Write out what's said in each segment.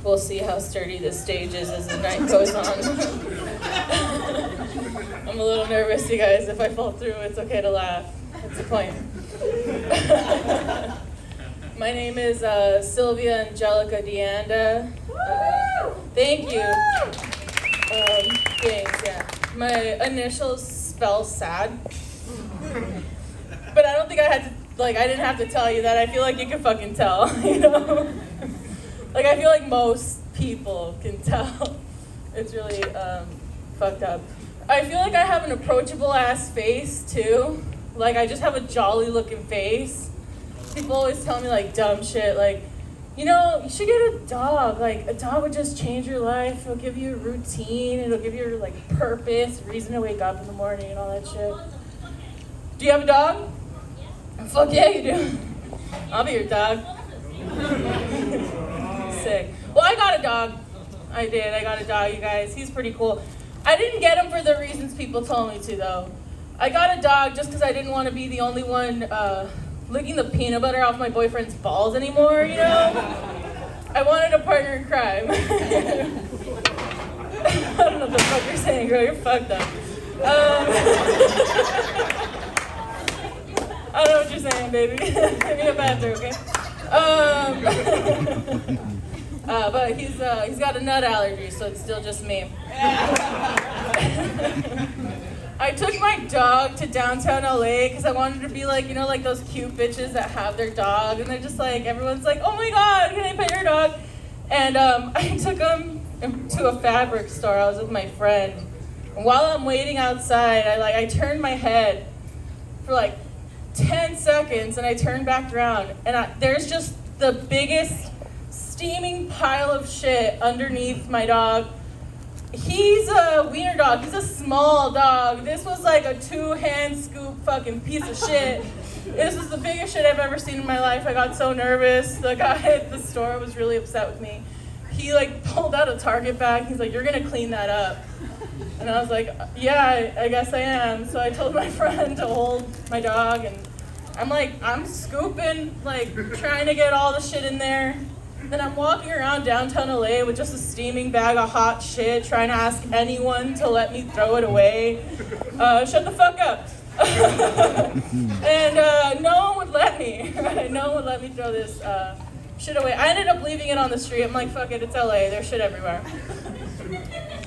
we'll see how sturdy this stage is as the night goes on. I'm a little nervous, you guys. If I fall through, it's okay to laugh. That's the point. My name is Silvia De Anda. Thank you. Thanks, yeah. My initials spell sad. But I don't think I didn't have to tell you that. I feel like you can fucking tell, you know? Like, I feel like most people can tell. It's really fucked up. I feel like I have an approachable ass face, too. Like, I just have a jolly looking face. People always tell me, like, dumb shit, like, you know, you should get a dog. Like, a dog would just change your life. It'll give you a routine. It'll give you, like, purpose, reason to wake up in the morning and all that shit. Do you have a dog? Fuck yeah, you do. I'll be your dog. Sick. Well, I got a dog. I did. I got a dog, you guys. He's pretty cool. I didn't get him for the reasons people told me to, though. I got a dog just because I didn't want to be the only one licking the peanut butter off my boyfriend's balls anymore, you know? I wanted a partner in crime. I don't know what the fuck you're saying, girl. You're fucked up. I don't know what you're saying, baby. Give me a bathroom, okay? But he's got a nut allergy, so it's still just me. I took my dog to downtown LA because I wanted to be like, you know, like those cute bitches that have their dog, and they're just like, everyone's like, oh my god, can I pet your dog? And I took him to a fabric store. I was with my friend. And while I'm waiting outside, I turned my head for like 10 seconds, and I turned back around, and there's just the biggest steaming pile of shit underneath my dog. He's a wiener dog. He's a small dog. This was like a 2-hand scoop fucking piece of shit. This is the biggest shit I've ever seen in my life. I got so nervous. The guy at the store was really upset with me. He like pulled out a Target bag. He's like, you're gonna clean that up. And I was like, yeah, I guess I am. So I told my friend to hold my dog, and I'm scooping, like trying to get all the shit in there. Then I'm walking around downtown LA with just a steaming bag of hot shit, trying to ask anyone to let me throw it away. Shut the fuck up. And no one would let me. No one would let me throw this shit away. I ended up leaving it on the street. I'm like, fuck it, it's LA. There's shit everywhere.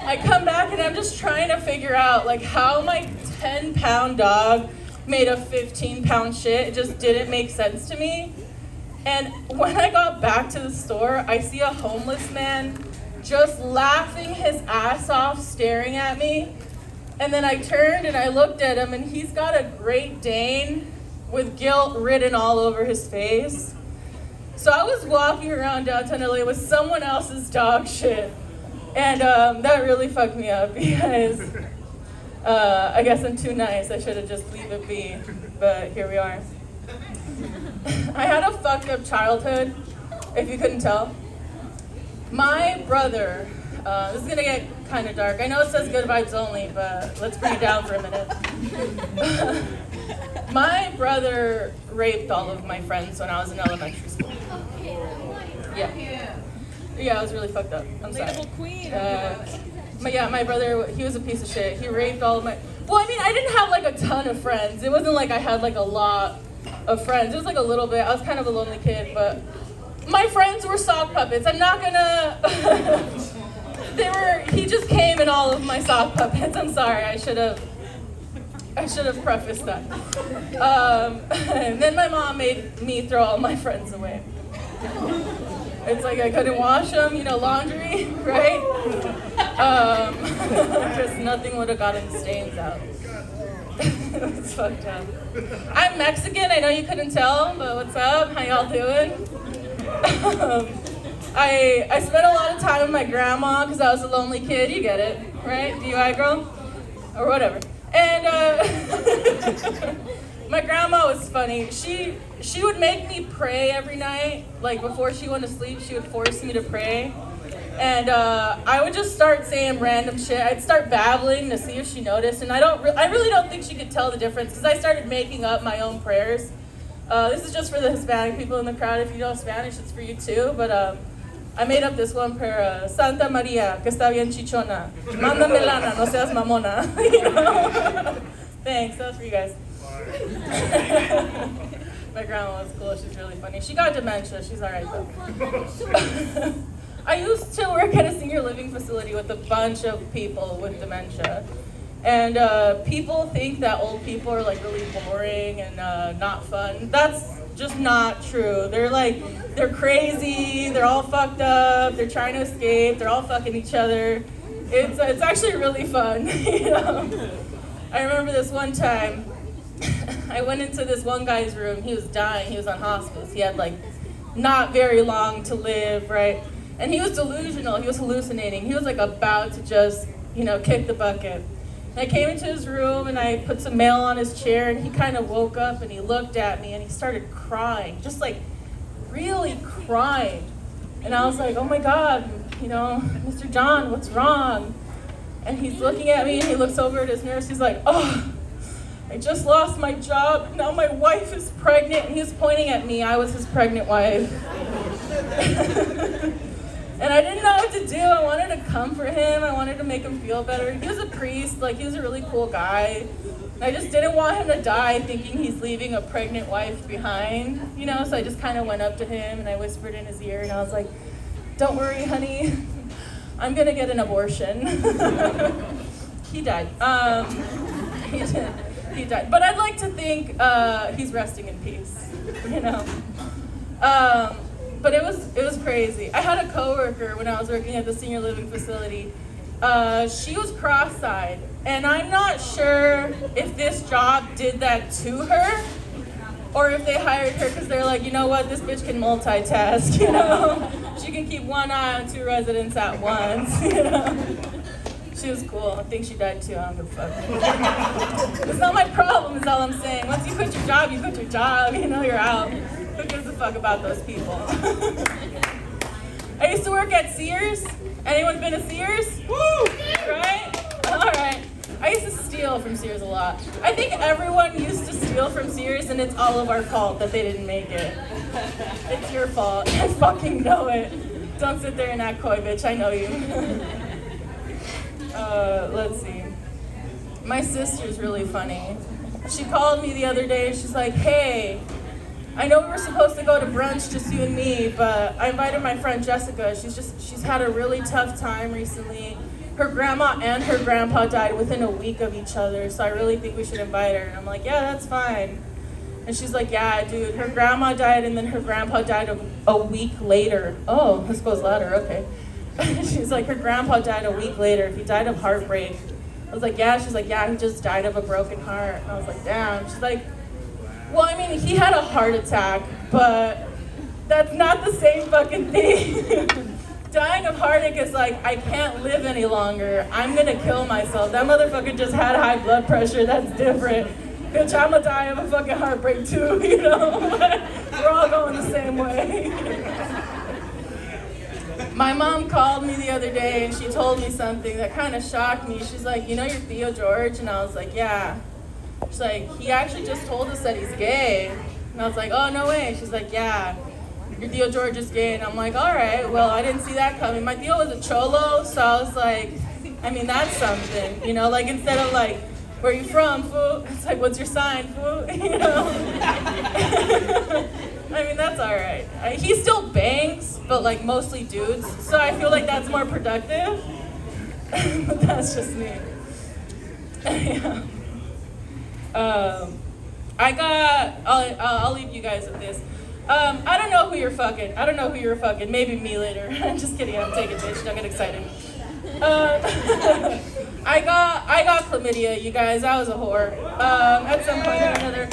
I come back and I'm just trying to figure out like how my 10-pound dog made a 15-pound shit. It just didn't make sense to me. And when I got back to the store, I see a homeless man just laughing his ass off, staring at me. And then I turned and I looked at him, and he's got a Great Dane with guilt written all over his face. So I was walking around downtown LA with someone else's dog shit. And that really fucked me up because I guess I'm too nice. I should have just leave it be, but here we are. I had a fucked up childhood, if you couldn't tell. My brother, this is gonna get kind of dark. I know it says good vibes only, but let's bring it down for a minute. My brother raped all of my friends when I was in elementary school. Yeah. Yeah, I was really fucked up. I'm sorry. Relatable queen. My brother, he was a piece of shit. He raped all of my... Well, I mean, I didn't have like a ton of friends. It wasn't like I had like a lot of friends. It was like a little bit. I was kind of a lonely kid, but my friends were sock puppets. I'm not gonna... He just came in all of my sock puppets. I'm sorry, I should have prefaced that. And then my mom made me throw all my friends away. It's like I couldn't wash them, laundry, right? Just nothing would have gotten the stains out. It's fucked up. I'm Mexican, I know you couldn't tell, but what's up? How y'all doing? I spent a lot of time with my grandma because I was a lonely kid, you get it, right? DUI girl? Or whatever. And my grandma was funny. She would make me pray every night. Like before she went to sleep, she would force me to pray. And I would just start saying random shit. I'd start babbling to see if she noticed. And I really don't think she could tell the difference because I started making up my own prayers. This is just for the Hispanic people in the crowd. If you know Spanish, it's for you too. But I made up this one prayer, Santa Maria, que está bien chichona, mándame lana, no seas mamona. You know? Thanks, that was for you guys. My grandma was cool, she's really funny. She got dementia, she's all right though. I used to work at a senior living facility with a bunch of people with dementia. And people think that old people are like really boring and not fun. That's just not true. They're crazy, they're all fucked up, they're trying to escape, they're all fucking each other. It's actually really fun, you know? I remember this one time, I went into this one guy's room, he was dying, he was on hospice, he had like not very long to live, right? And he was delusional, he was hallucinating, he was like about to just, you know, kick the bucket. And I came into his room and I put some mail on his chair and he kind of woke up and he looked at me and he started crying, just like really crying. And I was like, oh my God, you know, Mr. John, what's wrong? And he's looking at me and he looks over at his nurse, he's like, oh, I just lost my job, now my wife is pregnant. And he was pointing at me, I was his pregnant wife. And I didn't know what to do. I wanted to comfort him. I wanted to make him feel better. He was a priest, like he was a really cool guy. And I just didn't want him to die thinking he's leaving a pregnant wife behind, you know? So I just kind of went up to him and I whispered in his ear and I was like, don't worry, honey. I'm gonna get an abortion. He died. He died. But I'd like to think he's resting in peace, you know? But it was crazy. I had a coworker when I was working at the senior living facility. She was cross-eyed, and I'm not sure if this job did that to her, or if they hired her because they're like, you know what, this bitch can multitask, you know? She can keep one eye on two residents at once, you know? She was cool. I think she died too. I don't give a fuck. It's not my problem, is all I'm saying. Once you quit your job, you quit your job, you know, you're out. Who gives a fuck about those people? I used to work at Sears. Anyone been to Sears? Woo! Right? All right. I used to steal from Sears a lot. I think everyone used to steal from Sears, and it's all of our fault that they didn't make it. It's your fault. I fucking know it. Don't sit there and act coy, bitch. I know you. Let's see. My sister's really funny. She called me the other day. She's like, hey, I know we were supposed to go to brunch, just you and me, but I invited my friend Jessica. She's had a really tough time recently. Her grandma and her grandpa died within a week of each other, so I really think we should invite her. And I'm like, yeah, that's fine. And she's like, yeah, dude, her grandma died and then her grandpa died a week later. Oh, this goes louder, okay. She's like, her grandpa died a week later. He died of heartbreak. I was like, yeah. She's like, yeah, he just died of a broken heart. And I was like, damn. She's like, well, I mean, he had a heart attack, but that's not the same fucking thing. Dying of heartache is like, I can't live any longer. I'm gonna kill myself. That motherfucker just had high blood pressure. That's different. Bitch, I'm gonna die of a fucking heartbreak too, you know? We're all going the same way. My mom called me the other day and she told me something that kind of shocked me. She's like, you know your Theo George? And I was like, yeah. She's like, he actually just told us that he's gay. And I was like, oh, no way. She's like, yeah, your Theo George is gay. And I'm like, all right, well, I didn't see that coming. My Theo was a cholo, so I was like, I mean, that's something. You know, like instead of like, where you from, fool? It's like, what's your sign, fool? You know? I mean, that's all right. He still bangs, but like mostly dudes. So I feel like that's more productive. But that's just me. Yeah. I'll leave you guys with this. I don't know who you're fucking. I don't know who you're fucking. Maybe me later. I'm just kidding. I'm taking bitch. Don't get excited. I got chlamydia, you guys. I was a whore. At some point or another.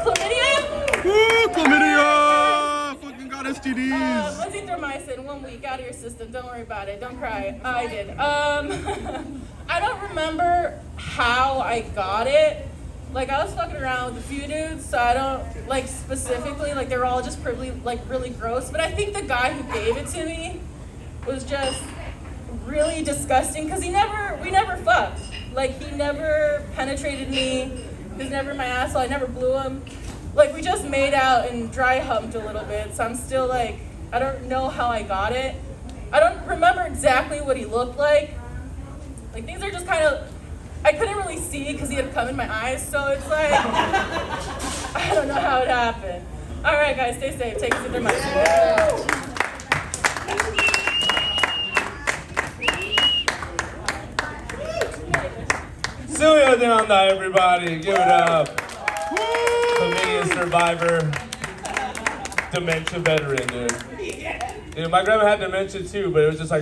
Chlamydia? Woo, chlamydia! Fucking got STDs. Azithromycin, 1 week out of your system. Don't worry about it. Don't cry. I did. I don't remember how I got it. Like, I was fucking around with a few dudes, so I don't, like, specifically, like, they were all just probably, like, really gross. But I think the guy who gave it to me was just really disgusting, because we never fucked. Like, he never penetrated me. He was never in my asshole. I never blew him. Like, we just made out and dry humped a little bit, so I'm still, like, I don't know how I got it. I don't remember exactly what he looked like. Like, things are just kind of, I couldn't really see because he had come in my eyes, so it's like, I don't know how it happened. All right, guys, stay safe. Take us to their mic. Silvia De Anda, everybody, give it up. Familiar survivor, dementia veteran, dude. You know, my grandma had dementia too, but it was just like